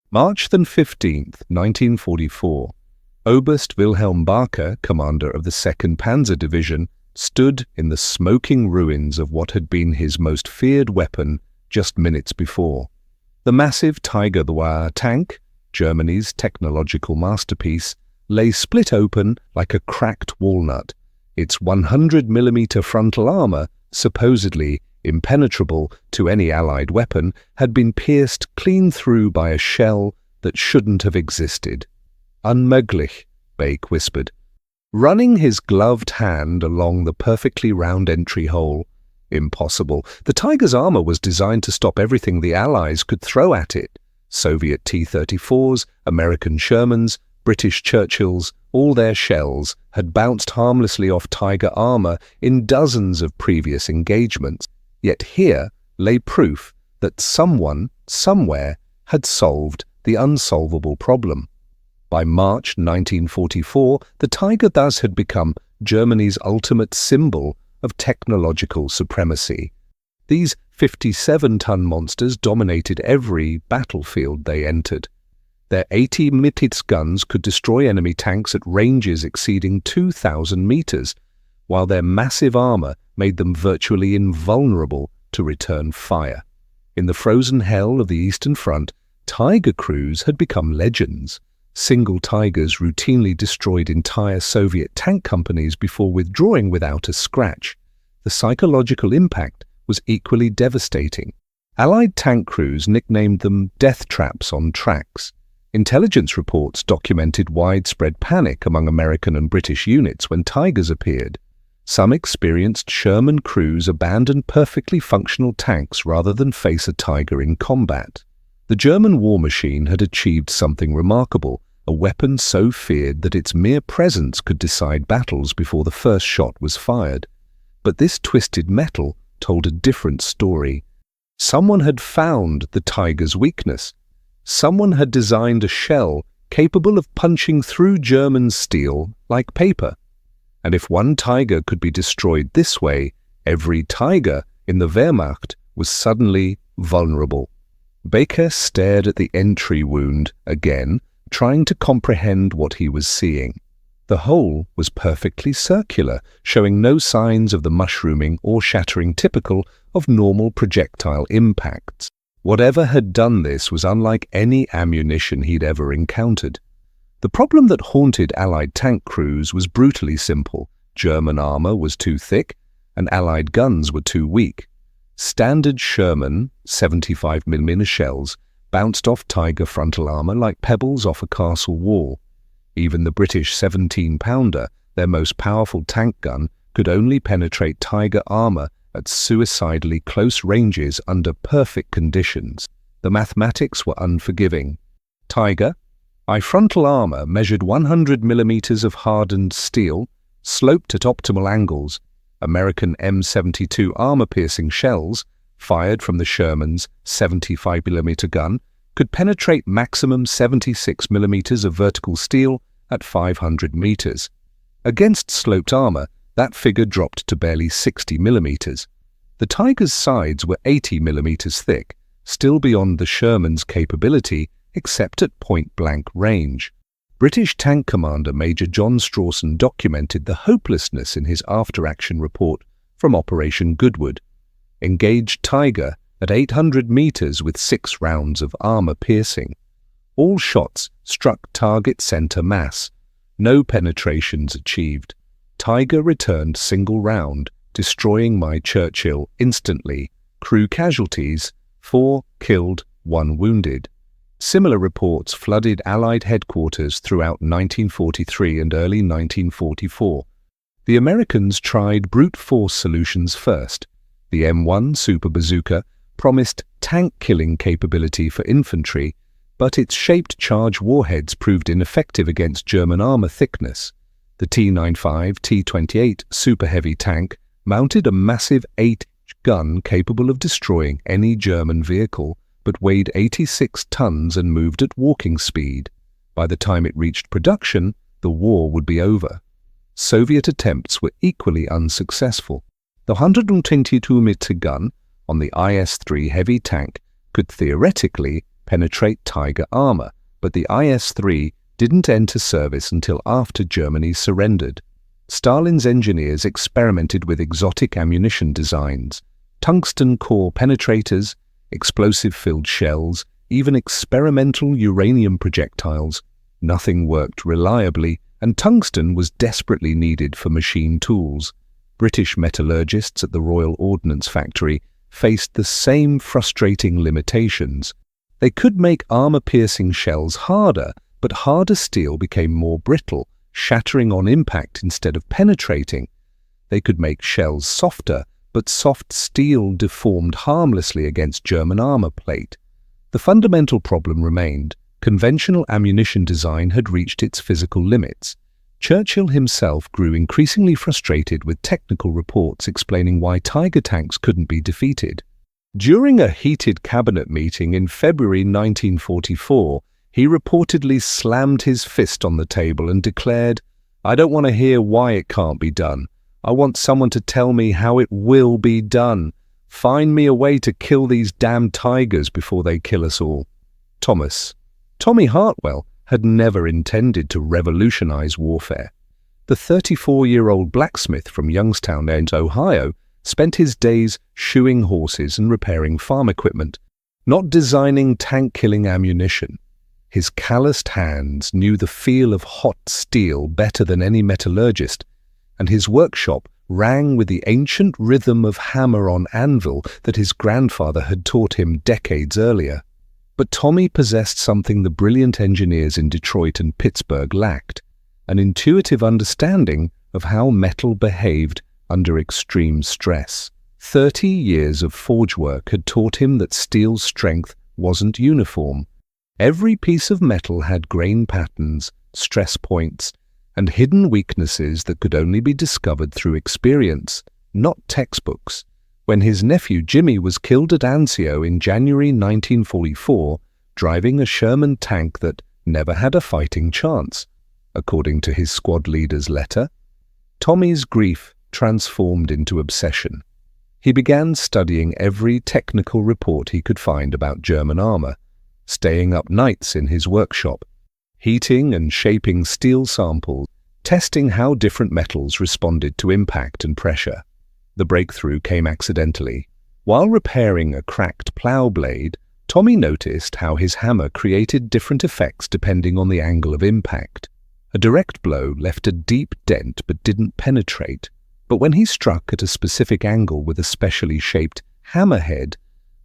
March 15th, 1944. Oberst Wilhelm Barker, commander of the 2nd Panzer Division, stood in the smoking ruins of what had been his most feared weapon just minutes before. The massive Tiger Noir tank, Germany's technological masterpiece, lay split open like a cracked walnut, its 100mm frontal armor, supposedly impenetrable to any Allied weapon, had been pierced clean through by a shell that shouldn't have existed. Unmöglich, Bake whispered, running his gloved hand along the perfectly round entry hole. Impossible. The Tiger's armor was designed to stop everything the Allies could throw at it. Soviet T-34s, American Shermans, British Churchills, all their shells had bounced harmlessly off Tiger armor in dozens of previous engagements. Yet here lay proof that someone, somewhere, had solved the unsolvable problem. By March 1944, the Tiger thus had become Germany's ultimate symbol of technological supremacy. These 57-ton monsters dominated every battlefield they entered. Their 80mm guns could destroy enemy tanks at ranges exceeding 2,000 meters, while their massive armor made them virtually invulnerable to return fire. In the frozen hell of the Eastern Front, Tiger crews had become legends. Single Tigers routinely destroyed entire Soviet tank companies before withdrawing without a scratch. The psychological impact was equally devastating. Allied tank crews nicknamed them death traps on tracks. Intelligence reports documented widespread panic among American and British units when Tigers appeared. Some experienced Sherman crews abandoned perfectly functional tanks rather than face a Tiger in combat. The German war machine had achieved something remarkable, a weapon so feared that its mere presence could decide battles before the first shot was fired. But this twisted metal told a different story. Someone had found the Tiger's weakness. Someone had designed a shell capable of punching through German steel like paper. And if one Tiger could be destroyed this way, every Tiger in the Wehrmacht was suddenly vulnerable. Baker stared at the entry wound again, trying to comprehend what he was seeing. The hole was perfectly circular, showing no signs of the mushrooming or shattering typical of normal projectile impacts. Whatever had done this was unlike any ammunition he'd ever encountered. The problem that haunted Allied tank crews was brutally simple. German armor was too thick, and Allied guns were too weak. Standard Sherman 75mm shells bounced off Tiger frontal armor like pebbles off a castle wall. Even the British 17-pounder, their most powerful tank gun, could only penetrate Tiger armor at suicidally close ranges under perfect conditions. The mathematics were unforgiving. Tiger frontal armor measured 100mm of hardened steel, sloped at optimal angles. American M72 armor-piercing shells, fired from the Sherman's 75mm gun, could penetrate maximum 76mm of vertical steel at 500 meters. Against sloped armor, that figure dropped to barely 60mm. The Tiger's sides were 80mm thick, still beyond the Sherman's capability except at point-blank range. British tank commander Major John Strawson documented the hopelessness in his after-action report from Operation Goodwood. Engaged Tiger at 800 meters with 6 rounds of armor piercing. All shots struck target center mass. No penetrations achieved. Tiger returned single round, destroying my Churchill instantly. Crew casualties: 4 killed, 1 wounded. Similar reports flooded Allied headquarters throughout 1943 and early 1944. The Americans tried brute force solutions first. The M1 Super Bazooka promised tank-killing capability for infantry, but its shaped charge warheads proved ineffective against German armor thickness. The T-95 T-28 Super Heavy tank mounted a massive 8-inch gun capable of destroying any German vehicle, but weighed 86 tons and moved at walking speed. By the time it reached production, the war would be over. Soviet attempts were equally unsuccessful. The 122mm gun on the IS-3 heavy tank could theoretically penetrate Tiger armor, but the IS-3 didn't enter service until after Germany surrendered. Stalin's engineers experimented with exotic ammunition designs, tungsten core penetrators, explosive-filled shells, even experimental uranium projectiles. Nothing worked reliably, and tungsten was desperately needed for machine tools. British metallurgists at the Royal Ordnance Factory faced the same frustrating limitations. They could make armor-piercing shells harder, but harder steel became more brittle, shattering on impact instead of penetrating. They could make shells softer, but soft steel deformed harmlessly against German armor plate. The fundamental problem remained. Conventional ammunition design had reached its physical limits. Churchill himself grew increasingly frustrated with technical reports explaining why Tiger tanks couldn't be defeated. During a heated cabinet meeting in February 1944, he reportedly slammed his fist on the table and declared, "I don't want to hear why it can't be done. I want someone to tell me how it will be done. Find me a way to kill these damn tigers before they kill us all." Tommy Hartwell had never intended to revolutionize warfare. The 34-year-old blacksmith from Youngstown, Ohio, spent his days shoeing horses and repairing farm equipment, not designing tank-killing ammunition. His calloused hands knew the feel of hot steel better than any metallurgist, and his workshop rang with the ancient rhythm of hammer on anvil that his grandfather had taught him decades earlier. But Tommy possessed something the brilliant engineers in Detroit and Pittsburgh lacked, an intuitive understanding of how metal behaved under extreme stress. 30 years of forge work had taught him that steel's strength wasn't uniform. Every piece of metal had grain patterns, stress points, and hidden weaknesses that could only be discovered through experience, not textbooks. When his nephew Jimmy was killed at Anzio in January 1944, driving a Sherman tank that never had a fighting chance, according to his squad leader's letter, Tommy's grief transformed into obsession. He began studying every technical report he could find about German armor, staying up nights in his workshop, heating and shaping steel samples, testing how different metals responded to impact and pressure. The breakthrough came accidentally. While repairing a cracked plow blade, Tommy noticed how his hammer created different effects depending on the angle of impact. A direct blow left a deep dent but didn't penetrate. But when he struck at a specific angle with a specially shaped hammerhead,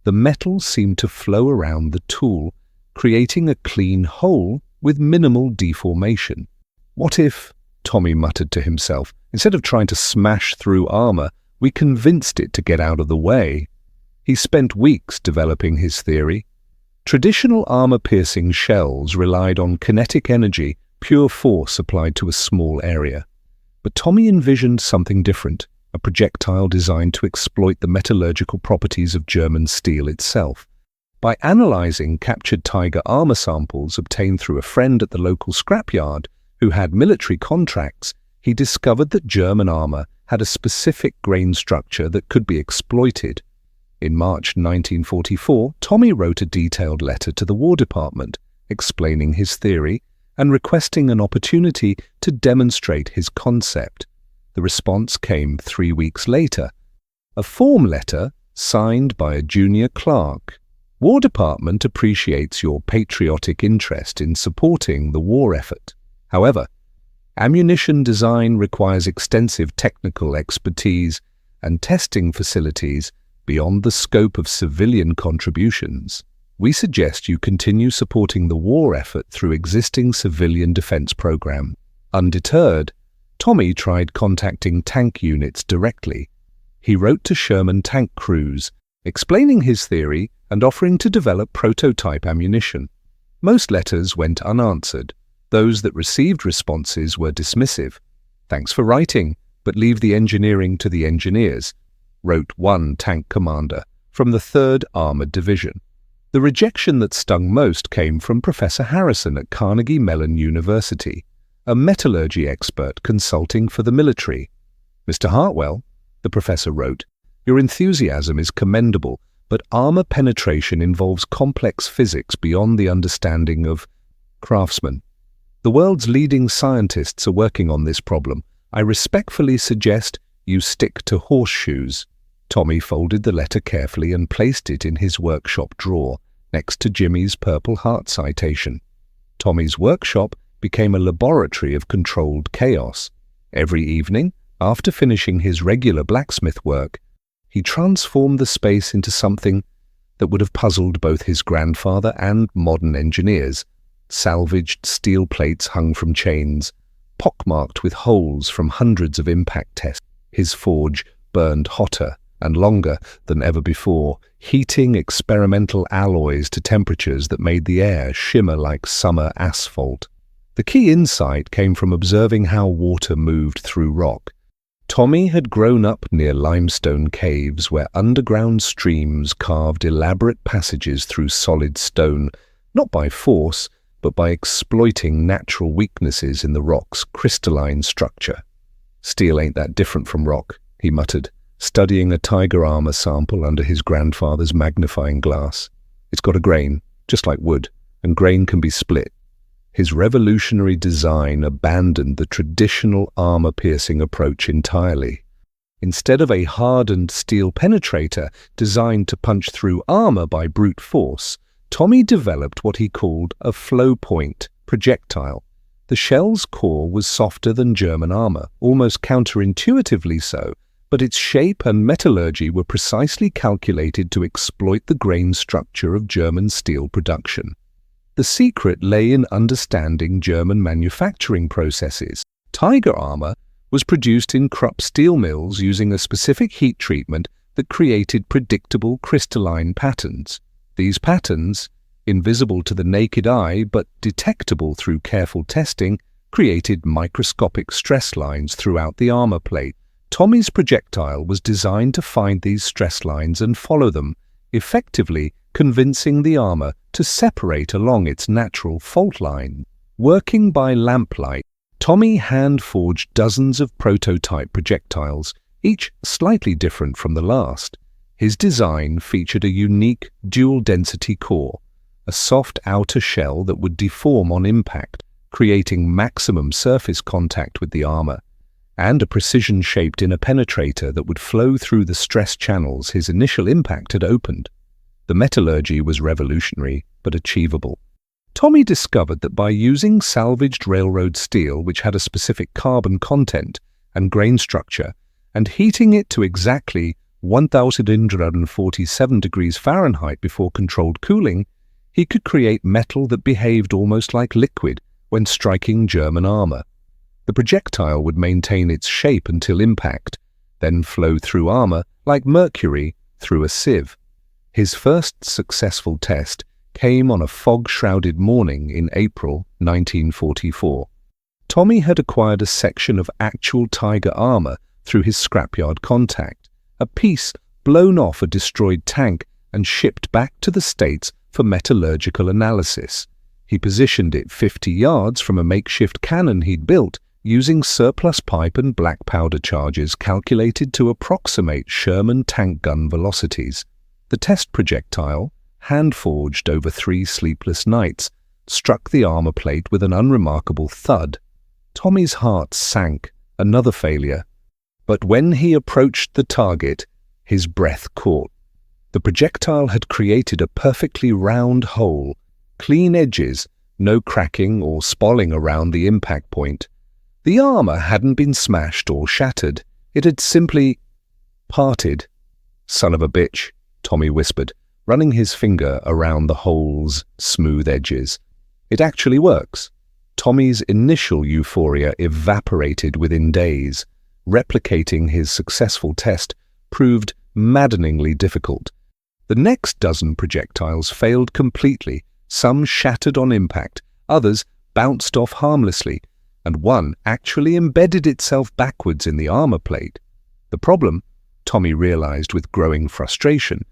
the metal seemed to flow around the tool, creating a clean hole with minimal deformation. What if, Tommy muttered to himself, instead of trying to smash through armor, we convinced it to get out of the way? He spent weeks developing his theory. Traditional armor-piercing shells relied on kinetic energy, pure force applied to a small area. But Tommy envisioned something different, a projectile designed to exploit the metallurgical properties of German steel itself. By analyzing captured Tiger armor samples obtained through a friend at the local scrapyard who had military contracts, he discovered that German armor had a specific grain structure that could be exploited. In March 1944, Tommy wrote a detailed letter to the War Department, explaining his theory and requesting an opportunity to demonstrate his concept. The response came 3 weeks later, a form letter signed by a junior clerk. War Department appreciates your patriotic interest in supporting the war effort. However, ammunition design requires extensive technical expertise and testing facilities beyond the scope of civilian contributions. We suggest you continue supporting the war effort through existing civilian defense program. Undeterred, Tommy tried contacting tank units directly. He wrote to Sherman tank crews, explaining his theory and offering to develop prototype ammunition. Most letters went unanswered. Those that received responses were dismissive. "Thanks for writing, but leave the engineering to the engineers," wrote one tank commander from the 3rd Armored Division. The rejection that stung most came from Professor Harrison at Carnegie Mellon University, a metallurgy expert consulting for the military. "Mr. Hartwell," the professor wrote, "your enthusiasm is commendable, but armor penetration involves complex physics beyond the understanding of craftsmen. The world's leading scientists are working on this problem. I respectfully suggest you stick to horseshoes. Tommy folded the letter carefully and placed it in his workshop drawer, next to Jimmy's Purple Heart citation. Tommy's workshop became a laboratory of controlled chaos. Every evening, after finishing his regular blacksmith work, he transformed the space into something that would have puzzled both his grandfather and modern engineers. Salvaged steel plates hung from chains, pockmarked with holes from hundreds of impact tests. His forge burned hotter and longer than ever before, heating experimental alloys to temperatures that made the air shimmer like summer asphalt. The key insight came from observing how water moved through rock. Tommy had grown up near limestone caves where underground streams carved elaborate passages through solid stone, not by force, but by exploiting natural weaknesses in the rock's crystalline structure. "Steel ain't that different from rock," he muttered, studying a tiger armor sample under his grandfather's magnifying glass. "It's got a grain, just like wood, and grain can be split." His revolutionary design abandoned the traditional armor-piercing approach entirely. Instead of a hardened steel penetrator designed to punch through armor by brute force, Tommy developed what he called a flow-point projectile. The shell's core was softer than German armor, almost counterintuitively so, but its shape and metallurgy were precisely calculated to exploit the grain structure of German steel production. The secret lay in understanding German manufacturing processes. Tiger armor was produced in Krupp steel mills using a specific heat treatment that created predictable crystalline patterns. These patterns, invisible to the naked eye but detectable through careful testing, created microscopic stress lines throughout the armor plate. Tommy's projectile was designed to find these stress lines and follow them, effectively convincing the armor to separate along its natural fault line. Working by lamplight, Tommy hand-forged dozens of prototype projectiles, each slightly different from the last. His design featured a unique dual-density core, a soft outer shell that would deform on impact, creating maximum surface contact with the armor, and a precision-shaped inner penetrator that would flow through the stress channels his initial impact had opened. The metallurgy was revolutionary, but achievable. Tommy discovered that by using salvaged railroad steel, which had a specific carbon content and grain structure, and heating it to exactly 1,847 degrees Fahrenheit before controlled cooling, he could create metal that behaved almost like liquid when striking German armor. The projectile would maintain its shape until impact, then flow through armor like mercury through a sieve. His first successful test came on a fog-shrouded morning in April 1944. Tommy had acquired a section of actual Tiger armor through his scrapyard contact, a piece blown off a destroyed tank and shipped back to the States for metallurgical analysis. He positioned it 50 yards from a makeshift cannon he'd built using surplus pipe and black powder charges calculated to approximate Sherman tank gun velocities. The test projectile, hand-forged over 3 sleepless nights, struck the armor plate with an unremarkable thud. Tommy's heart sank, another failure. But when he approached the target, his breath caught. The projectile had created a perfectly round hole, clean edges, no cracking or spalling around the impact point. The armor hadn't been smashed or shattered. It had simply parted. "Son of a bitch," Tommy whispered, running his finger around the hole's smooth edges. "It actually works." Tommy's initial euphoria evaporated within days. Replicating his successful test proved maddeningly difficult. The next dozen projectiles failed completely. Some shattered on impact, others bounced off harmlessly, and one actually embedded itself backwards in the armor plate. The problem, Tommy realized with growing frustration,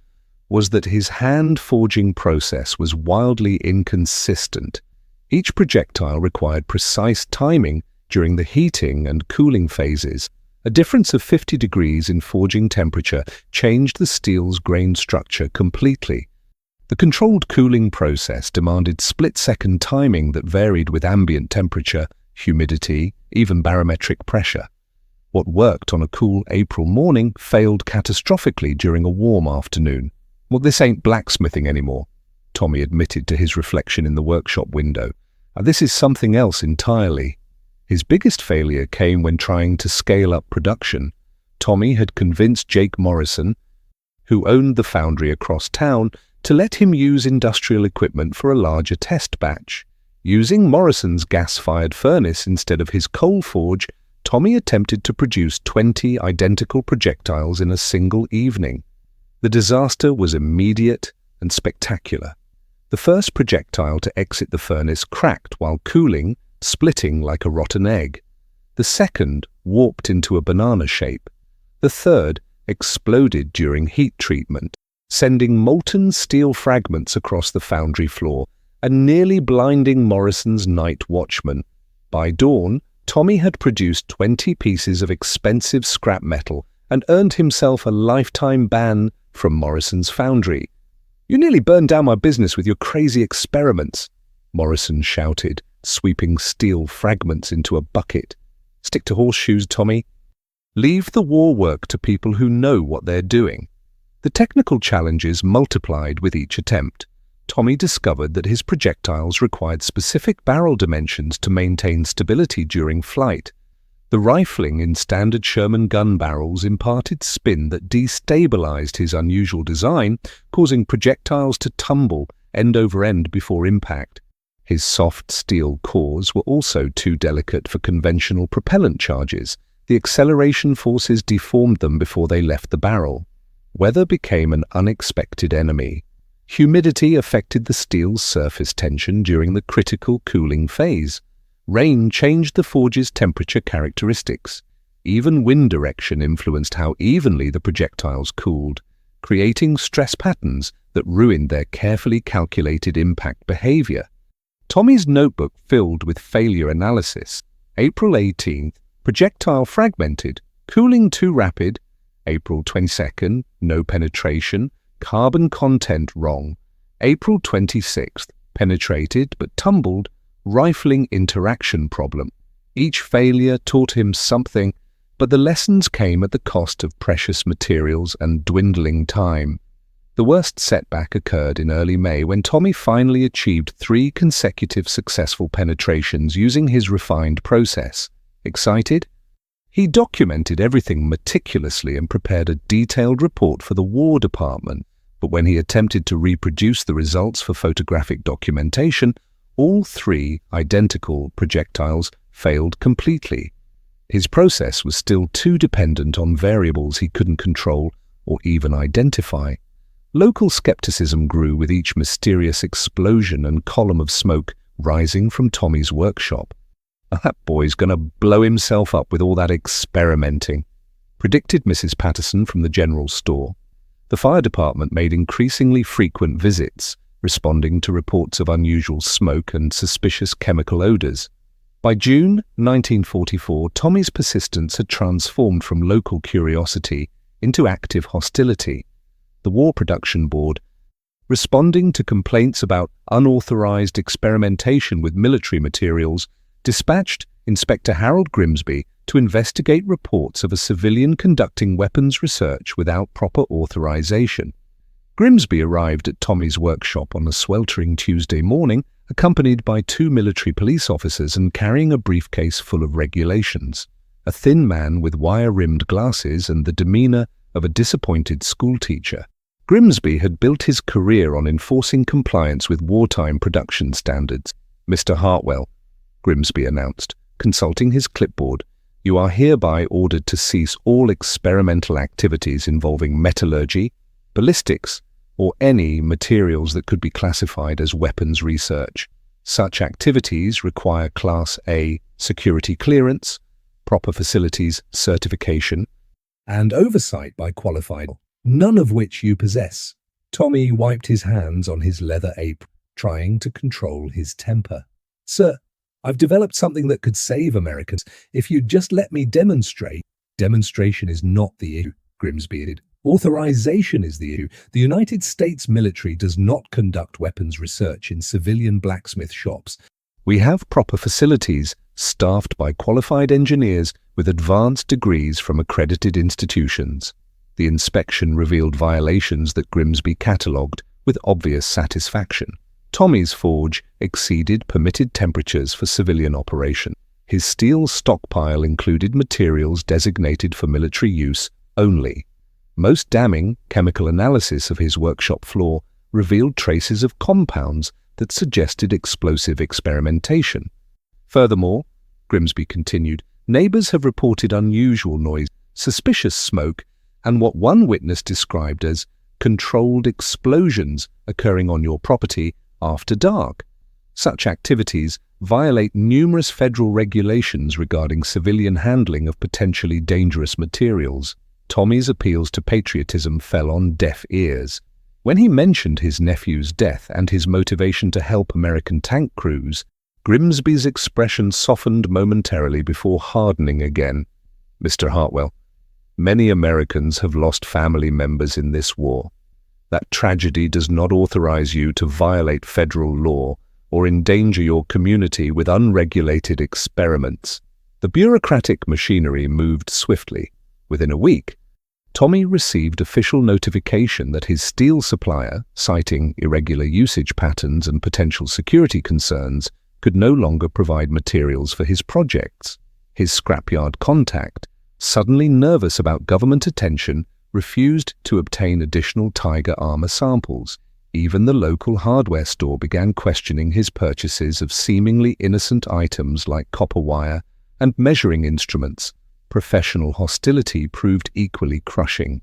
was that his hand-forging process was wildly inconsistent. Each projectile required precise timing during the heating and cooling phases. A difference of 50 degrees in forging temperature changed the steel's grain structure completely. The controlled cooling process demanded split-second timing that varied with ambient temperature, humidity, even barometric pressure. What worked on a cool April morning failed catastrophically during a warm afternoon. "Well, this ain't blacksmithing anymore," Tommy admitted to his reflection in the workshop window. "This is something else entirely." His biggest failure came when trying to scale up production. Tommy had convinced Jake Morrison, who owned the foundry across town, to let him use industrial equipment for a larger test batch. Using Morrison's gas-fired furnace instead of his coal forge, Tommy attempted to produce 20 identical projectiles in a single evening. The disaster was immediate and spectacular. The first projectile to exit the furnace cracked while cooling, splitting like a rotten egg. The second warped into a banana shape. The third exploded during heat treatment, sending molten steel fragments across the foundry floor and nearly blinding Morrison's night watchman. By dawn, Tommy had produced 20 pieces of expensive scrap metal and earned himself a lifetime ban from Morrison's foundry. "You nearly burned down my business with your crazy experiments," Morrison shouted, sweeping steel fragments into a bucket. "Stick to horseshoes, Tommy. Leave the war work to people who know what they're doing." The technical challenges multiplied with each attempt. Tommy discovered that his projectiles required specific barrel dimensions to maintain stability during flight. The rifling in standard Sherman gun barrels imparted spin that destabilized his unusual design, causing projectiles to tumble end over end before impact. His soft steel cores were also too delicate for conventional propellant charges. The acceleration forces deformed them before they left the barrel. Weather became an unexpected enemy. Humidity affected the steel's surface tension during the critical cooling phase. Rain changed the forge's temperature characteristics. Even wind direction influenced how evenly the projectiles cooled, creating stress patterns that ruined their carefully calculated impact behavior. Tommy's notebook filled with failure analysis. April 18th, projectile fragmented, cooling too rapid. April 22nd, no penetration, carbon content wrong. April 26th, penetrated but tumbled, rifling interaction problem. Each failure taught him something, but the lessons came at the cost of precious materials and dwindling time. The worst setback occurred in early May when Tommy finally achieved 3 consecutive successful penetrations using his refined process. Excited? He documented everything meticulously and prepared a detailed report for the War Department, but when he attempted to reproduce the results for photographic documentation, all 3 identical projectiles failed completely. His process was still too dependent on variables he couldn't control or even identify. Local skepticism grew with each mysterious explosion and column of smoke rising from Tommy's workshop. "That boy's gonna blow himself up with all that experimenting," predicted Mrs. Patterson from the general store. The fire department made increasingly frequent visits, responding to reports of unusual smoke and suspicious chemical odors. By June 1944, Tommy's persistence had transformed from local curiosity into active hostility. The War Production Board, responding to complaints about unauthorized experimentation with military materials, dispatched Inspector Harold Grimsby to investigate reports of a civilian conducting weapons research without proper authorization. Grimsby arrived at Tommy's workshop on a sweltering Tuesday morning, accompanied by 2 military police officers and carrying a briefcase full of regulations. A thin man with wire-rimmed glasses and the demeanor of a disappointed schoolteacher. Grimsby had built his career on enforcing compliance with wartime production standards. "Mr. Hartwell," Grimsby announced, consulting his clipboard, "you are hereby ordered to cease all experimental activities involving metallurgy, ballistics, or any materials that could be classified as weapons research. Such activities require Class A security clearance, proper facilities certification, and oversight by qualified, none of which you possess." Tommy wiped his hands on his leather apron, trying to control his temper. "Sir, I've developed something that could save Americans if you'd just let me demonstrate." Demonstration is not the issue, Grimsby added. Authorization is the issue. The United States military does not conduct weapons research in civilian blacksmith shops. We have proper facilities, staffed by qualified engineers with advanced degrees from accredited institutions. The inspection revealed violations that Grimsby catalogued with obvious satisfaction. Tommy's forge exceeded permitted temperatures for civilian operation. His steel stockpile included materials designated for military use only. Most damning chemical analysis of his workshop floor revealed traces of compounds that suggested explosive experimentation. Furthermore, Grimsby continued, neighbors have reported unusual noise, suspicious smoke, and what one witness described as controlled explosions occurring on your property after dark. Such activities violate numerous federal regulations regarding civilian handling of potentially dangerous materials. Tommy's appeals to patriotism fell on deaf ears. When he mentioned his nephew's death and his motivation to help American tank crews, Grimsby's expression softened momentarily before hardening again. Mr. Hartwell, many Americans have lost family members in this war. That tragedy does not authorize you to violate federal law or endanger your community with unregulated experiments. The bureaucratic machinery moved swiftly. Within a week, Tommy received official notification that his steel supplier, citing irregular usage patterns and potential security concerns, could no longer provide materials for his projects. His scrapyard contact, suddenly nervous about government attention, refused to obtain additional Tiger armor samples. Even the local hardware store began questioning his purchases of seemingly innocent items like copper wire and measuring instruments. Professional hostility proved equally crushing.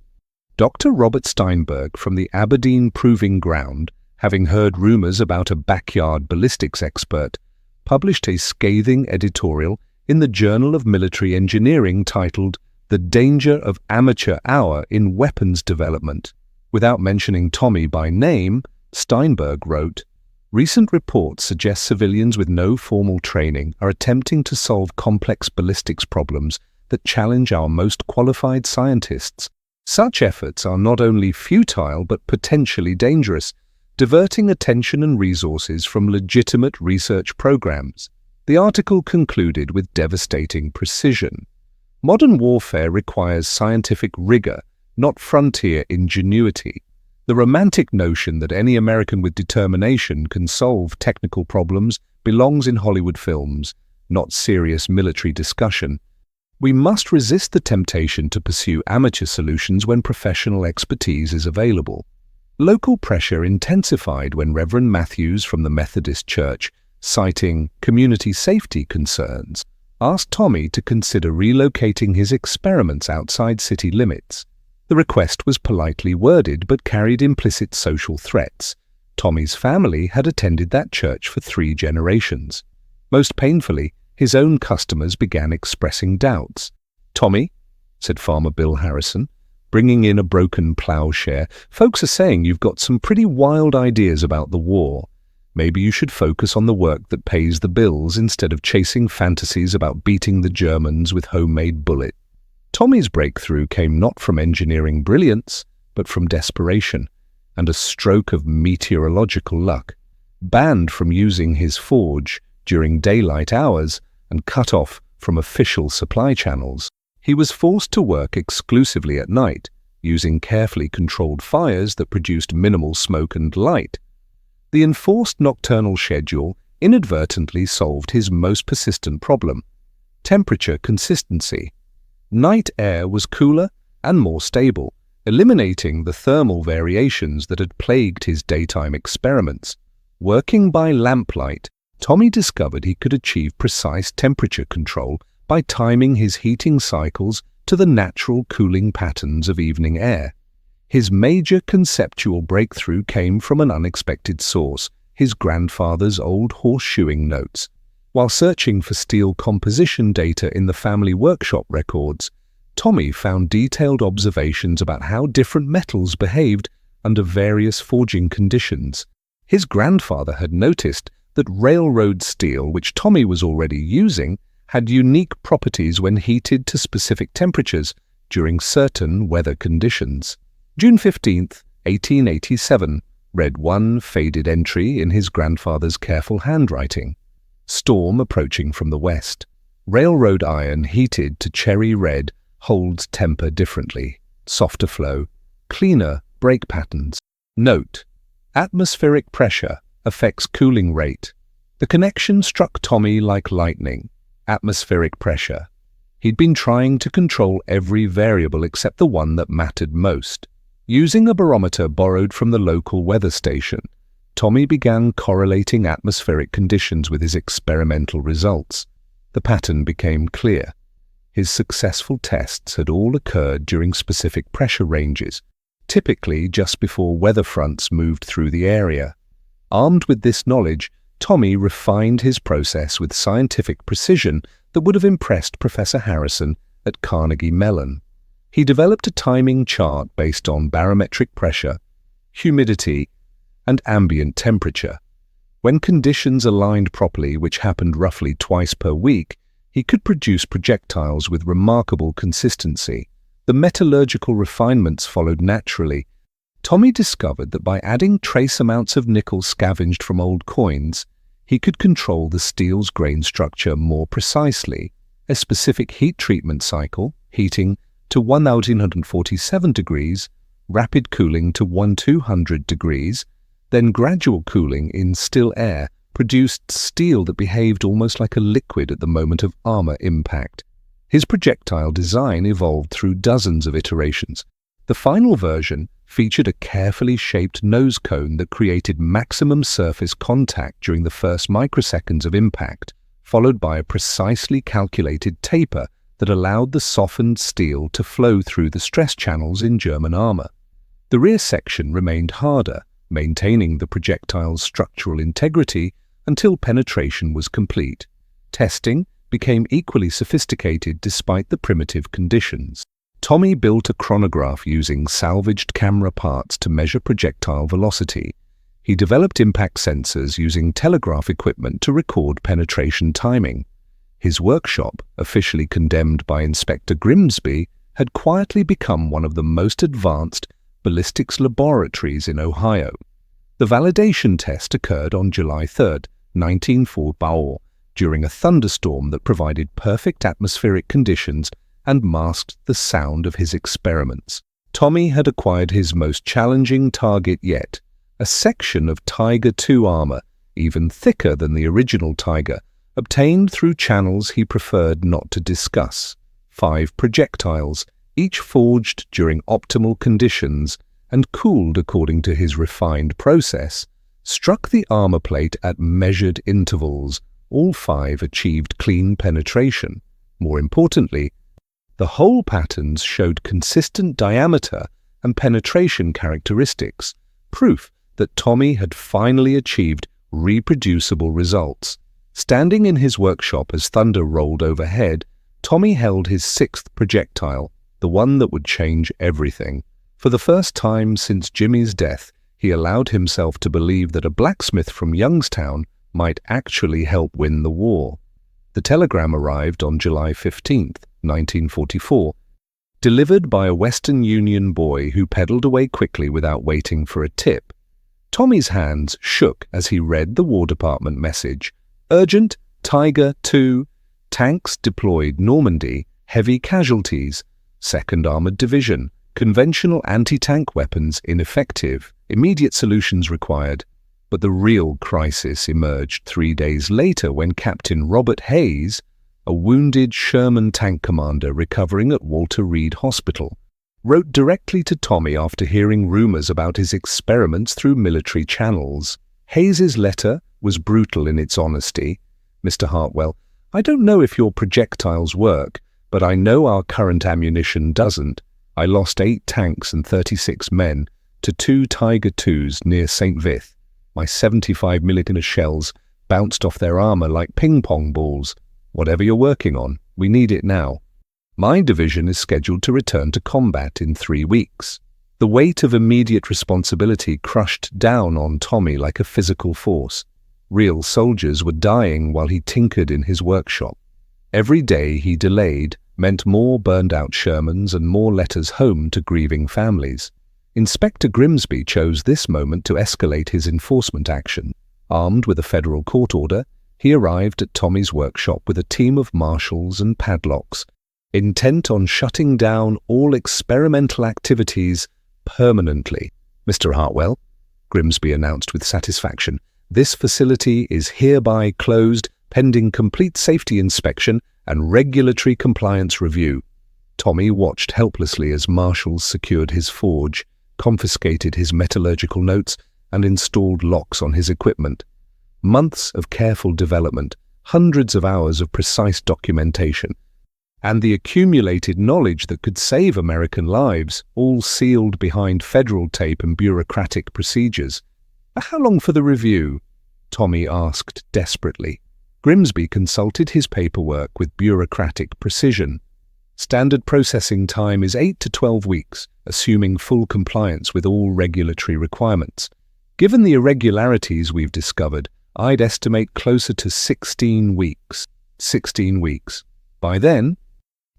Dr. Robert Steinberg from the Aberdeen Proving Ground, having heard rumors about a backyard ballistics expert, published a scathing editorial in the Journal of Military Engineering titled The Danger of Amateur Hour in Weapons Development. Without mentioning Tommy by name, Steinberg wrote, "Recent reports suggest civilians with no formal training are attempting to solve complex ballistics problems that challenge our most qualified scientists. Such efforts are not only futile but potentially dangerous, diverting attention and resources from legitimate research programs." The article concluded with devastating precision. Modern warfare requires scientific rigor, not frontier ingenuity. The romantic notion that any American with determination can solve technical problems belongs in Hollywood films, not serious military discussion. We must resist the temptation to pursue amateur solutions when professional expertise is available. Local pressure intensified when Reverend Matthews from the Methodist Church, citing community safety concerns, asked Tommy to consider relocating his experiments outside city limits. The request was politely worded but carried implicit social threats. Tommy's family had attended that church for 3 generations. Most painfully, his own customers began expressing doubts. "Tommy," said Farmer Bill Harrison, bringing in a broken plowshare, "folks are saying you've got some pretty wild ideas about the war. Maybe you should focus on the work that pays the bills instead of chasing fantasies about beating the Germans with homemade bullets." Tommy's breakthrough came not from engineering brilliance, but from desperation and a stroke of meteorological luck. Banned from using his forge during daylight hours and cut off from official supply channels, he was forced to work exclusively at night, using carefully controlled fires that produced minimal smoke and light. The enforced nocturnal schedule inadvertently solved his most persistent problem: temperature consistency. Night air was cooler and more stable, eliminating the thermal variations that had plagued his daytime experiments. Working by lamplight, Tommy discovered he could achieve precise temperature control by timing his heating cycles to the natural cooling patterns of evening air. His major conceptual breakthrough came from an unexpected source, his grandfather's old horseshoeing notes. While searching for steel composition data in the family workshop records, Tommy found detailed observations about how different metals behaved under various forging conditions. His grandfather had noticed that railroad steel, which Tommy was already using, had unique properties when heated to specific temperatures during certain weather conditions. June 15, 1887, read one faded entry in his grandfather's careful handwriting. Storm approaching from the west. Railroad iron heated to cherry red holds temper differently. Softer flow. Cleaner break patterns. Note: atmospheric pressure affects cooling rate. The connection struck Tommy like lightning. Atmospheric pressure. He'd been trying to control every variable except the one that mattered most. Using a barometer borrowed from the local weather station, Tommy began correlating atmospheric conditions with his experimental results. The pattern became clear. His successful tests had all occurred during specific pressure ranges, typically just before weather fronts moved through the area. Armed with this knowledge, Tommy refined his process with scientific precision that would have impressed Professor Harrison at Carnegie Mellon. He developed a timing chart based on barometric pressure, humidity, and ambient temperature. When conditions aligned properly, which happened roughly twice per week, he could produce projectiles with remarkable consistency. The metallurgical refinements followed naturally. Tommy discovered that by adding trace amounts of nickel scavenged from old coins, he could control the steel's grain structure more precisely. A specific heat treatment cycle, heating to 1947 degrees, rapid cooling to 1200 degrees, then gradual cooling in still air, produced steel that behaved almost like a liquid at the moment of armor impact. His projectile design evolved through dozens of iterations. The final version featured a carefully shaped nose cone that created maximum surface contact during the first microseconds of impact, followed by a precisely calculated taper that allowed the softened steel to flow through the stress channels in German armor. The rear section remained harder, maintaining the projectile's structural integrity until penetration was complete. Testing became equally sophisticated despite the primitive conditions. Tommy built a chronograph using salvaged camera parts to measure projectile velocity. He developed impact sensors using telegraph equipment to record penetration timing. His workshop, officially condemned by Inspector Grimsby, had quietly become one of the most advanced ballistics laboratories in Ohio. The validation test occurred on July 3, 1904, during a thunderstorm that provided perfect atmospheric conditions and masked the sound of his experiments. Tommy had acquired his most challenging target yet, a section of Tiger II armor, even thicker than the original Tiger, obtained through channels he preferred not to discuss. 5 projectiles, each forged during optimal conditions and cooled according to his refined process, struck the armor plate at measured intervals. All 5 achieved clean penetration. More importantly, the hole patterns showed consistent diameter and penetration characteristics, proof that Tommy had finally achieved reproducible results. Standing in his workshop as thunder rolled overhead, Tommy held his 6th projectile, the one that would change everything. For the first time since Jimmy's death, he allowed himself to believe that a blacksmith from Youngstown might actually help win the war. The telegram arrived on July 15, 1944, delivered by a Western Union boy who pedaled away quickly without waiting for a tip. Tommy's hands shook as he read the War Department message. Urgent, Tiger II, tanks deployed Normandy, heavy casualties, 2nd Armored Division, conventional anti-tank weapons ineffective, immediate solutions required. But the real crisis emerged 3 days later when Captain Robert Hayes, a wounded Sherman tank commander recovering at Walter Reed Hospital, wrote directly to Tommy after hearing rumors about his experiments through military channels. Hayes's letter was brutal in its honesty. Mr. Hartwell, I don't know if your projectiles work, but I know our current ammunition doesn't. I lost 8 tanks and 36 men to 2 Tiger IIs near St. Vith. My 75mm shells bounced off their armor like ping-pong balls. Whatever you're working on, we need it now. My division is scheduled to return to combat in 3 weeks. The weight of immediate responsibility crushed down on Tommy like a physical force. Real soldiers were dying while he tinkered in his workshop. Every day he delayed meant more burned-out Shermans and more letters home to grieving families. Inspector Grimsby chose this moment to escalate his enforcement action. Armed with a federal court order, he arrived at Tommy's workshop with a team of marshals and padlocks, intent on shutting down all experimental activities permanently. "Mr. Hartwell," Grimsby announced with satisfaction, "this facility is hereby closed pending complete safety inspection and regulatory compliance review." Tommy watched helplessly as marshals secured his forge, confiscated his metallurgical notes, and installed locks on his equipment. Months of careful development, hundreds of hours of precise documentation, and the accumulated knowledge that could save American lives, all sealed behind federal tape and bureaucratic procedures. "How long for the review?" Tommy asked desperately. Grimsby consulted his paperwork with bureaucratic precision. "Standard processing time is 8 to 12 weeks, assuming full compliance with all regulatory requirements. Given the irregularities we've discovered, I'd estimate closer to 16 weeks. 16 weeks. By then,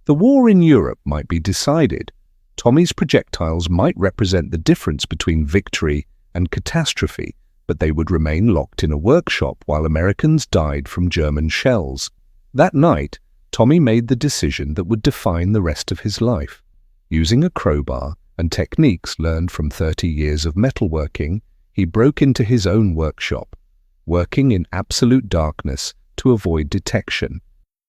the war in Europe might be decided. Tommy's projectiles might represent the difference between victory and catastrophe, but they would remain locked in a workshop while Americans died from German shells. That night, Tommy made the decision that would define the rest of his life. Using a crowbar and techniques learned from 30 years of metalworking, he broke into his own workshop, working in absolute darkness to avoid detection.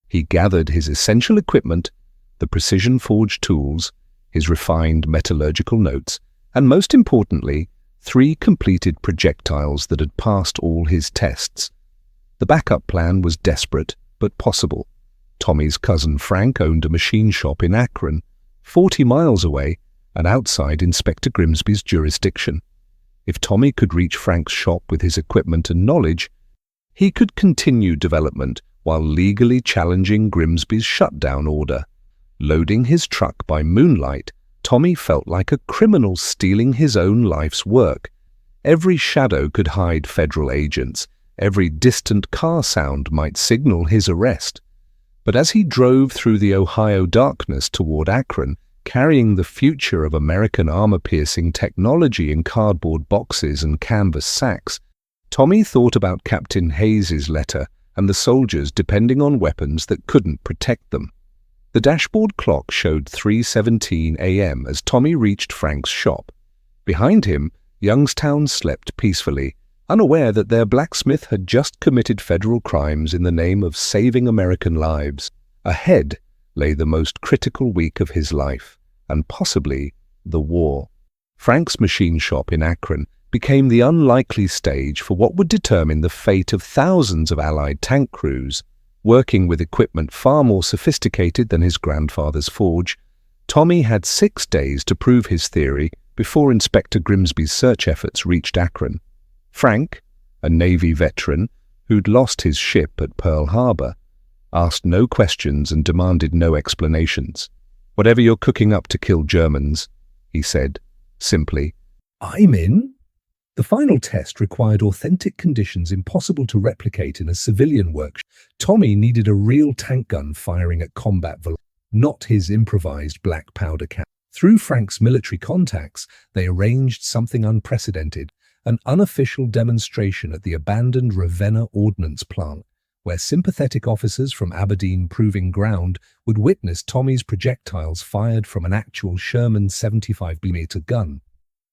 He gathered his essential equipment, the precision-forged tools, his refined metallurgical notes, and most importantly, 3 completed projectiles that had passed all his tests. The backup plan was desperate, but possible. Tommy's cousin Frank owned a machine shop in Akron, 40 miles away and outside Inspector Grimsby's jurisdiction. If Tommy could reach Frank's shop with his equipment and knowledge, he could continue development while legally challenging Grimsby's shutdown order. Loading his truck by moonlight, Tommy felt like a criminal stealing his own life's work. Every shadow could hide federal agents. Every distant car sound might signal his arrest. But as he drove through the Ohio darkness toward Akron, carrying the future of American armor-piercing technology in cardboard boxes and canvas sacks, Tommy thought about Captain Hayes's letter and the soldiers depending on weapons that couldn't protect them. The dashboard clock showed 3:17 a.m. as Tommy reached Frank's shop. Behind him, Youngstown slept peacefully, unaware that their blacksmith had just committed federal crimes in the name of saving American lives. Ahead lay the most critical week of his life, and possibly the war. Frank's machine shop in Akron became the unlikely stage for what would determine the fate of thousands of Allied tank crews. Working with equipment far more sophisticated than his grandfather's forge, Tommy had 6 days to prove his theory before Inspector Grimsby's search efforts reached Akron. Frank, a Navy veteran who'd lost his ship at Pearl Harbor, asked no questions and demanded no explanations. "Whatever you're cooking up to kill Germans," he said, simply. "I'm in." The final test required authentic conditions impossible to replicate in a civilian workshop. Tommy needed a real tank gun firing at combat velocity, not his improvised black powder can. Through Frank's military contacts, they arranged something unprecedented, an unofficial demonstration at the abandoned Ravenna Ordnance Plant, where sympathetic officers from Aberdeen Proving Ground would witness Tommy's projectiles fired from an actual Sherman 75mm gun.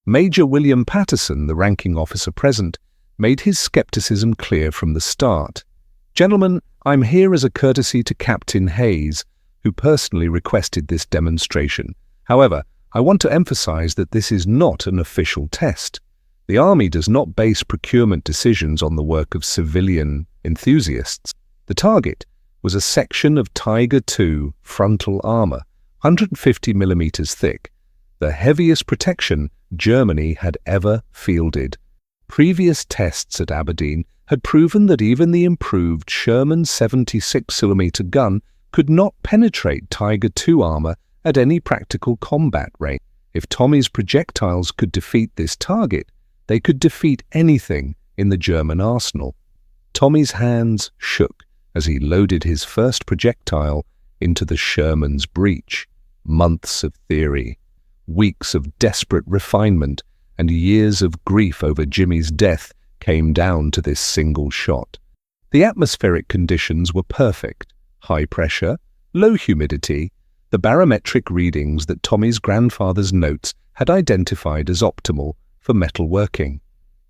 Major William Patterson, the ranking officer present, made his skepticism clear from the start. "Gentlemen, I'm here as a courtesy to Captain Hayes, who personally requested this demonstration. However, I want to emphasize that this is not an official test. The Army does not base procurement decisions on the work of civilian enthusiasts. The target was a section of Tiger II frontal armor, 150 millimeters thick, the heaviest protection Germany had ever fielded. Previous tests at Aberdeen had proven that even the improved Sherman 76mm gun could not penetrate Tiger II armor at any practical combat range. If Tommy's projectiles could defeat this target, they could defeat anything in the German arsenal. Tommy's hands shook as he loaded his first projectile into the Sherman's breech. Months of theory, weeks of desperate refinement, and years of grief over Jimmy's death came down to this single shot. The atmospheric conditions were perfect. High pressure, low humidity, the barometric readings that Tommy's grandfather's notes had identified as optimal for metalworking.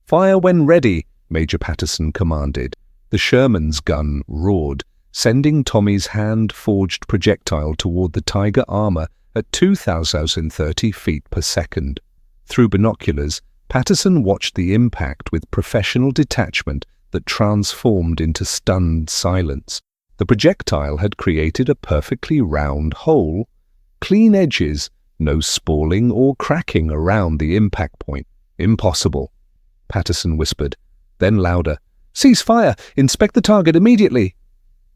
"Fire when ready," Major Patterson commanded. The Sherman's gun roared, sending Tommy's hand-forged projectile toward the Tiger armor at 2,030 feet per second. Through binoculars, Patterson watched the impact with professional detachment that transformed into stunned silence. The projectile had created a perfectly round hole, clean edges, no spalling or cracking around the impact point. "Impossible," Patterson whispered, then louder, "Cease fire! Inspect the target immediately!"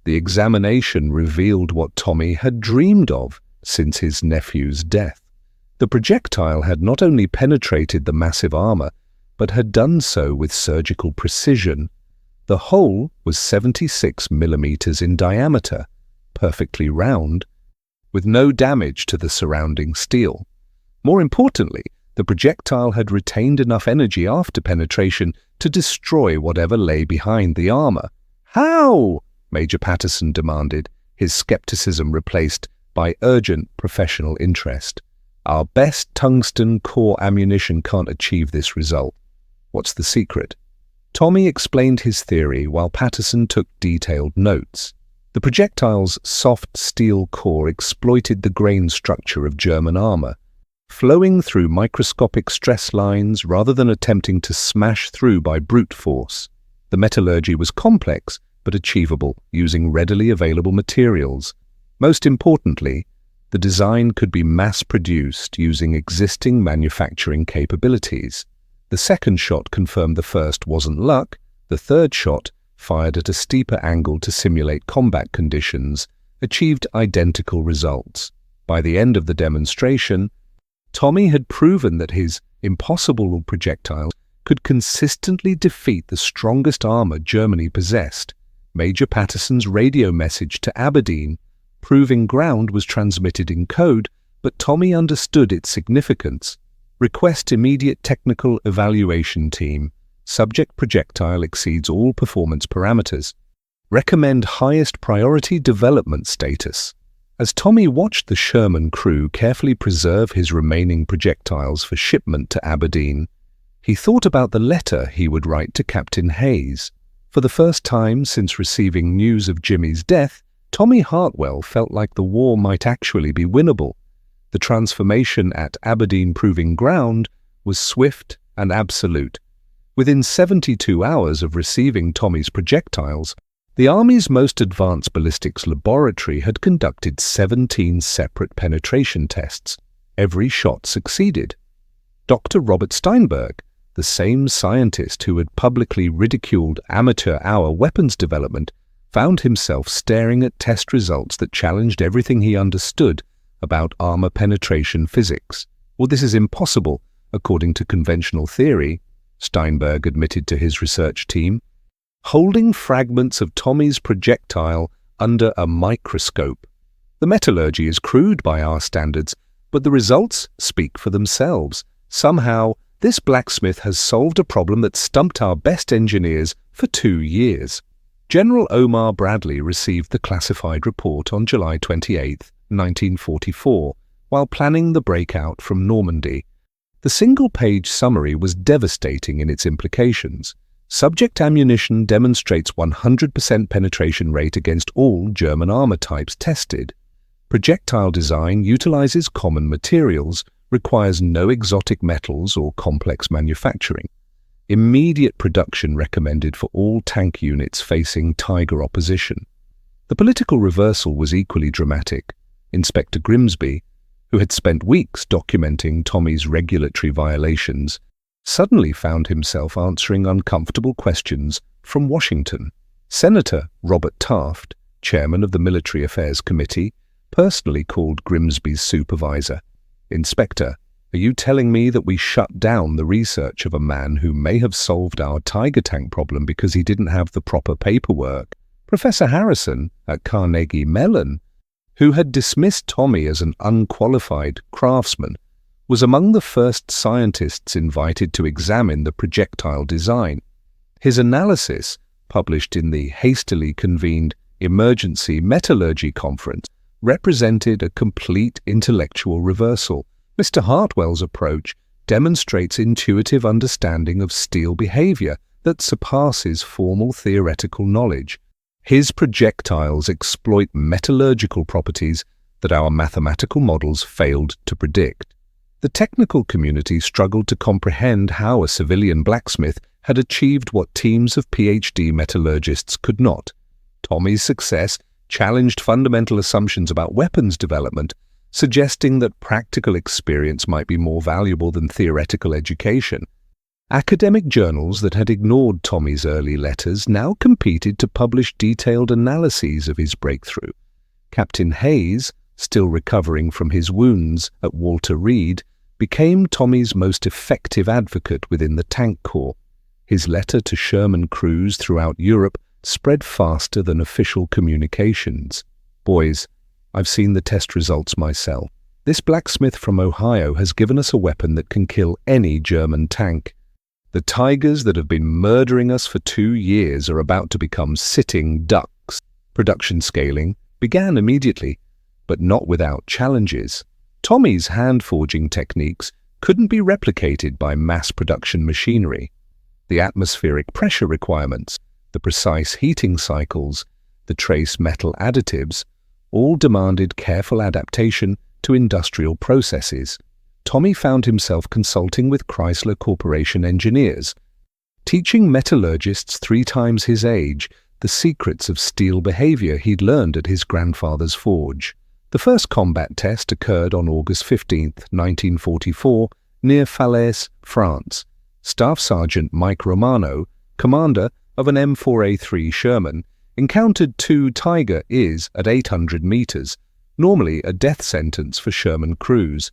The examination revealed what Tommy had dreamed of since his nephew's death. The projectile had not only penetrated the massive armor, but had done so with surgical precision. The hole was 76 millimeters in diameter, perfectly round, with no damage to the surrounding steel. More importantly, the projectile had retained enough energy after penetration to destroy whatever lay behind the armor. "How?" Major Patterson demanded, his skepticism replaced by urgent professional interest. "Our best tungsten core ammunition can't achieve this result." "What's the secret?" Tommy explained his theory while Patterson took detailed notes. The projectile's soft steel core exploited the grain structure of German armor, flowing through microscopic stress lines rather than attempting to smash through by brute force. The metallurgy was complex but achievable using readily available materials. Most importantly, the design could be mass-produced using existing manufacturing capabilities. The second shot confirmed the first wasn't luck. The third shot, fired at a steeper angle to simulate combat conditions, achieved identical results. By the end of the demonstration, Tommy had proven that his impossible projectiles could consistently defeat the strongest armor Germany possessed. Major Patterson's radio message to Aberdeen, proving ground, was transmitted in code, but Tommy understood its significance. "Request immediate technical evaluation team. Subject projectile exceeds all performance parameters. Recommend highest priority development status." As Tommy watched the Sherman crew carefully preserve his remaining projectiles for shipment to Aberdeen, he thought about the letter he would write to Captain Hayes. For the first time since receiving news of Jimmy's death, Tommy Hartwell felt like the war might actually be winnable. The transformation at Aberdeen Proving Ground was swift and absolute. Within 72 hours of receiving Tommy's projectiles, the Army's most advanced ballistics laboratory had conducted 17 separate penetration tests. Every shot succeeded. Dr. Robert Steinberg, the same scientist who had publicly ridiculed amateur-hour weapons development, found himself staring at test results that challenged everything he understood about armor penetration physics. "Well, this is impossible, according to conventional theory," Steinberg admitted to his research team. "Holding fragments of Tommy's projectile under a microscope. The metallurgy is crude by our standards, but the results speak for themselves. Somehow, this blacksmith has solved a problem that stumped our best engineers for 2 years." General Omar Bradley received the classified report on July 28, 1944, while planning the breakout from Normandy. The single-page summary was devastating in its implications. Subject ammunition demonstrates 100% penetration rate against all German armor types tested. Projectile design utilizes common materials, requires no exotic metals or complex manufacturing. Immediate production recommended for all tank units facing Tiger opposition. The political reversal was equally dramatic. Inspector Grimsby, who had spent weeks documenting Tommy's regulatory violations, suddenly found himself answering uncomfortable questions from Washington. Senator Robert Taft, chairman of the Military Affairs Committee, personally called Grimsby's supervisor. "Inspector, are you telling me that we shut down the research of a man who may have solved our Tiger tank problem because he didn't have the proper paperwork, Professor Harrison at Carnegie Mellon, who had dismissed Tommy as an unqualified craftsman, was among the first scientists invited to examine the projectile design. His analysis, published in the hastily convened Emergency Metallurgy Conference, represented a complete intellectual reversal. Mr. Hartwell's approach demonstrates intuitive understanding of steel behavior that surpasses formal theoretical knowledge. His projectiles exploit metallurgical properties that our mathematical models failed to predict. The technical community struggled to comprehend how a civilian blacksmith had achieved what teams of PhD metallurgists could not. Tommy's success challenged fundamental assumptions about weapons development, suggesting that practical experience might be more valuable than theoretical education. Academic journals that had ignored Tommy's early letters now competed to publish detailed analyses of his breakthrough. Captain Hayes, still recovering from his wounds at Walter Reed, became Tommy's most effective advocate within the tank corps. His letter to Sherman crews throughout Europe spread faster than official communications. "Boys, I've seen the test results myself. This blacksmith from Ohio has given us a weapon that can kill any German tank. The tigers that have been murdering us for 2 years are about to become sitting ducks." Production scaling began immediately, but not without challenges. Tommy's hand-forging techniques couldn't be replicated by mass production machinery. The atmospheric pressure requirements, the precise heating cycles, the trace metal additives, all demanded careful adaptation to industrial processes. Tommy found himself consulting with Chrysler Corporation engineers, teaching metallurgists 3 times his age the secrets of steel behavior he'd learned at his grandfather's forge. The first combat test occurred on August 15, 1944, near Falaise, France. Staff Sergeant Mike Romano, commander of an M4A3 Sherman, encountered 2 Tiger IS at 800 meters, normally a death sentence for Sherman crews.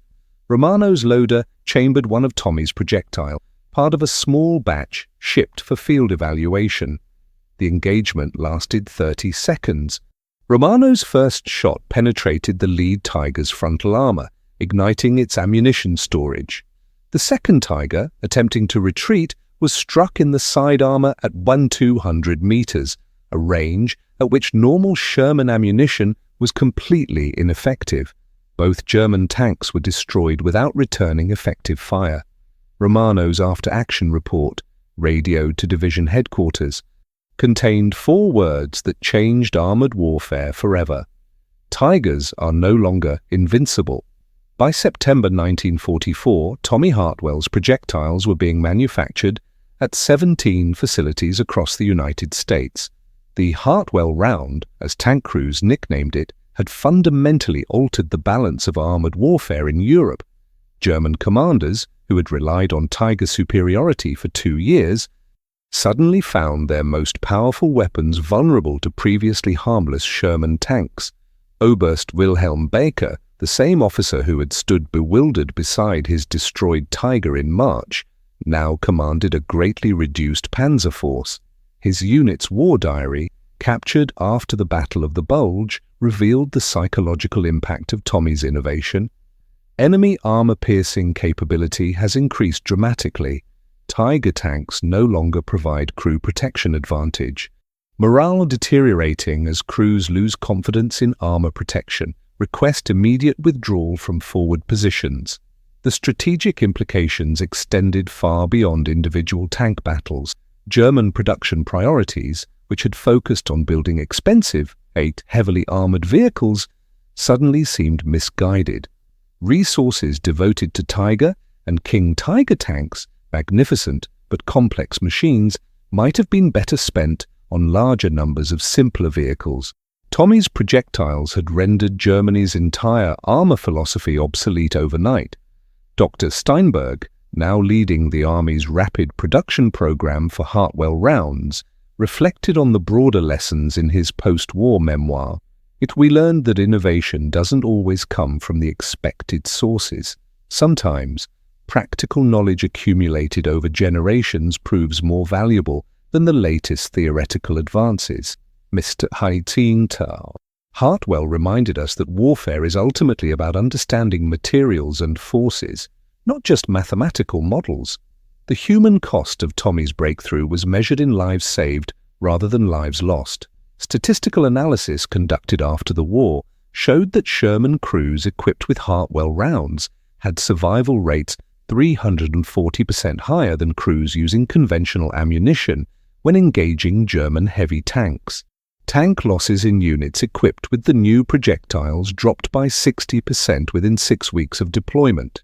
Romano's loader chambered one of Tommy's projectile, part of a small batch shipped for field evaluation. The engagement lasted 30 seconds. Romano's first shot penetrated the lead Tiger's frontal armor, igniting its ammunition storage. The second Tiger, attempting to retreat, was struck in the side armor at 1,200 meters, a range at which normal Sherman ammunition was completely ineffective. Both German tanks were destroyed without returning effective fire. Romano's after-action report, radioed to division headquarters, contained 4 words that changed armored warfare forever. Tigers are no longer invincible. By September 1944, Tommy Hartwell's projectiles were being manufactured at 17 facilities across the United States. The Hartwell round, as tank crews nicknamed it, had fundamentally altered the balance of armored warfare in Europe. German commanders, who had relied on Tiger superiority for 2 years, suddenly found their most powerful weapons vulnerable to previously harmless Sherman tanks. Oberst Wilhelm Baker, the same officer who had stood bewildered beside his destroyed Tiger in March, now commanded a greatly reduced panzer force. His unit's war diary, captured after the Battle of the Bulge, revealed the psychological impact of Tommy's innovation. Enemy armor-piercing capability has increased dramatically. Tiger tanks no longer provide crew protection advantage. Morale deteriorating as crews lose confidence in armor protection, request immediate withdrawal from forward positions. The strategic implications extended far beyond individual tank battles. German production priorities, which had focused on building expensive, heavily armored vehicles, suddenly seemed misguided. Resources devoted to Tiger and King Tiger tanks, magnificent but complex machines, might have been better spent on larger numbers of simpler vehicles. Tommy's projectiles had rendered Germany's entire armor philosophy obsolete overnight. Dr. Steinberg, now leading the Army's rapid production program for Hartwell rounds, reflected on the broader lessons in his post-war memoir. We learned that innovation doesn't always come from the expected sources. Sometimes, practical knowledge accumulated over generations proves more valuable than the latest theoretical advances. Mr. Haitintal. Hartwell reminded us that warfare is ultimately about understanding materials and forces, not just mathematical models. The human cost of Tommy's breakthrough was measured in lives saved rather than lives lost. Statistical analysis conducted after the war showed that Sherman crews equipped with Hartwell rounds had survival rates 340% higher than crews using conventional ammunition when engaging German heavy tanks. Tank losses in units equipped with the new projectiles dropped by 60% within 6 weeks of deployment.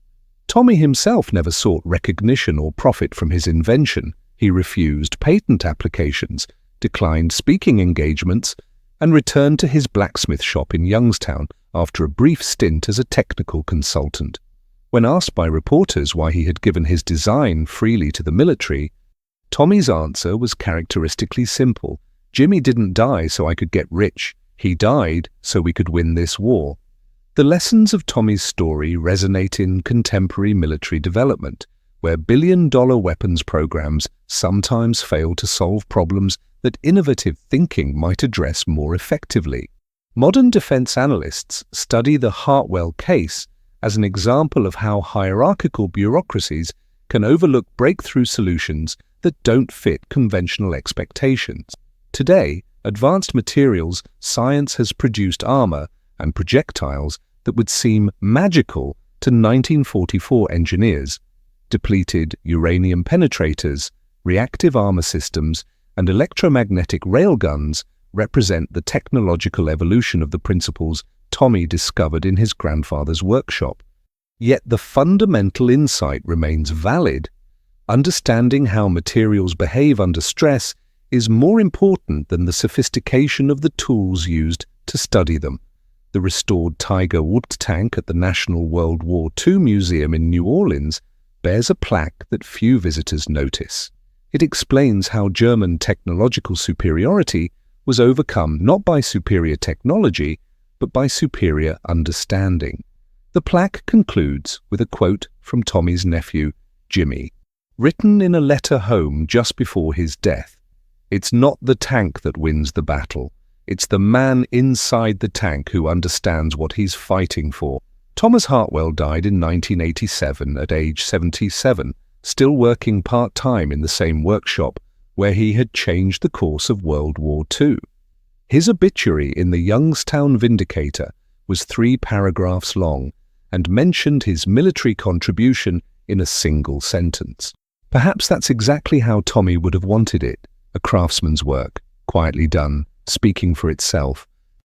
Tommy himself never sought recognition or profit from his invention. He refused patent applications, declined speaking engagements, and returned to his blacksmith shop in Youngstown after a brief stint as a technical consultant. When asked by reporters why he had given his design freely to the military, Tommy's answer was characteristically simple. "Jimmy didn't die so I could get rich. He died so we could win this war." The lessons of Tommy's story resonate in contemporary military development, where billion-dollar weapons programs sometimes fail to solve problems that innovative thinking might address more effectively. Modern defense analysts study the Hartwell case as an example of how hierarchical bureaucracies can overlook breakthrough solutions that don't fit conventional expectations. Today, advanced materials science has produced armor and projectiles that would seem magical to 1944 engineers. Depleted uranium penetrators, reactive armor systems, and electromagnetic railguns represent the technological evolution of the principles Tommy discovered in his grandfather's workshop. Yet the fundamental insight remains valid. Understanding how materials behave under stress is more important than the sophistication of the tools used to study them. The restored Tiger Wood tank at the National World War II Museum in New Orleans bears a plaque that few visitors notice. It explains how German technological superiority was overcome not by superior technology, but by superior understanding. The plaque concludes with a quote from Tommy's nephew, Jimmy, written in a letter home just before his death. "It's not the tank that wins the battle. It's the man inside the tank who understands what he's fighting for." Thomas Hartwell died in 1987 at age 77, still working part-time in the same workshop where he had changed the course of World War II. His obituary in the Youngstown Vindicator was 3 paragraphs long and mentioned his military contribution in a single sentence. Perhaps that's exactly how Tommy would have wanted it, a craftsman's work, quietly done, speaking for itself,